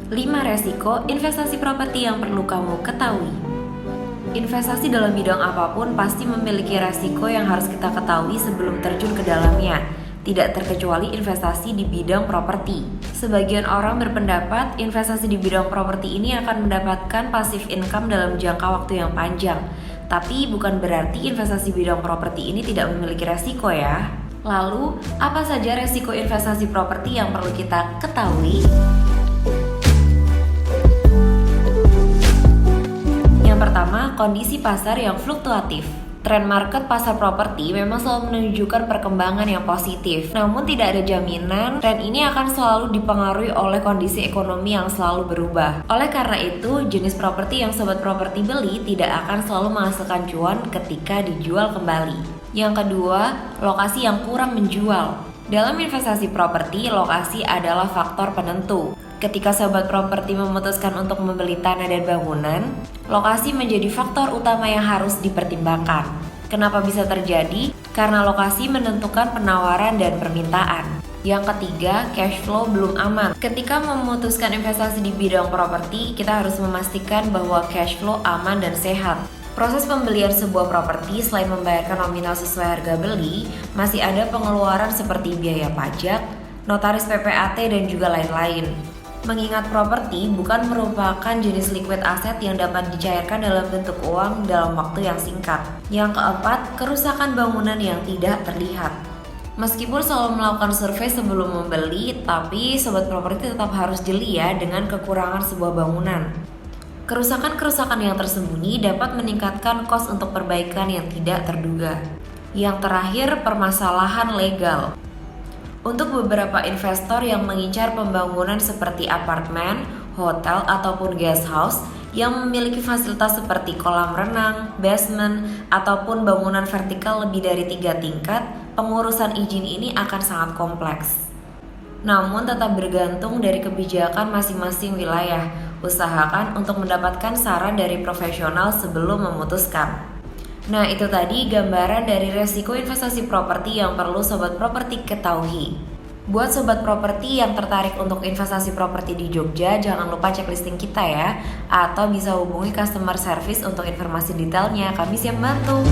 5 resiko investasi properti yang perlu kamu ketahui. Investasi dalam bidang apapun pasti memiliki resiko yang harus kita ketahui sebelum terjun ke dalamnya. Tidak terkecuali investasi di bidang properti. Sebagian orang berpendapat investasi di bidang properti ini akan mendapatkan passive income dalam jangka waktu yang panjang. Tapi bukan berarti investasi bidang properti ini tidak memiliki resiko ya. Lalu, apa saja resiko investasi properti yang perlu kita ketahui? Yang pertama, kondisi pasar yang fluktuatif. Tren market pasar properti memang selalu menunjukkan perkembangan yang positif. Namun tidak ada jaminan tren ini akan selalu dipengaruhi oleh kondisi ekonomi yang selalu berubah. Oleh karena itu, jenis properti yang sobat properti beli tidak akan selalu menghasilkan cuan ketika dijual kembali. Yang kedua, lokasi yang kurang menjual. Dalam investasi properti, lokasi adalah faktor penentu. Ketika sobat properti memutuskan untuk membeli tanah dan bangunan, lokasi menjadi faktor utama yang harus dipertimbangkan. Kenapa bisa terjadi? Karena lokasi menentukan penawaran dan permintaan. Yang ketiga, cash flow belum aman. Ketika memutuskan investasi di bidang properti, kita harus memastikan bahwa cash flow aman dan sehat. Proses pembelian sebuah properti selain membayarkan nominal sesuai harga beli, masih ada pengeluaran seperti biaya pajak, notaris PPAT, dan juga lain-lain. Mengingat properti bukan merupakan jenis liquid aset yang dapat dicairkan dalam bentuk uang dalam waktu yang singkat. Yang keempat, kerusakan bangunan yang tidak terlihat. Meskipun selalu melakukan survei sebelum membeli, tapi sobat properti tetap harus jeli ya dengan kekurangan sebuah bangunan. Kerusakan-kerusakan yang tersembunyi dapat meningkatkan kos untuk perbaikan yang tidak terduga. Yang terakhir, permasalahan legal. Untuk beberapa investor yang mengincar pembangunan seperti apartemen, hotel, ataupun guest house yang memiliki fasilitas seperti kolam renang, basement, ataupun bangunan vertikal lebih dari 3 tingkat, pengurusan izin ini akan sangat kompleks. Namun tetap bergantung dari kebijakan masing-masing wilayah. Usahakan untuk mendapatkan saran dari profesional sebelum memutuskan. Nah, itu tadi gambaran dari resiko investasi properti yang perlu sobat properti ketahui. Buat sobat properti yang tertarik untuk investasi properti di Jogja, jangan lupa cek listing kita ya. Atau bisa hubungi customer service untuk informasi detailnya, kami siap bantu.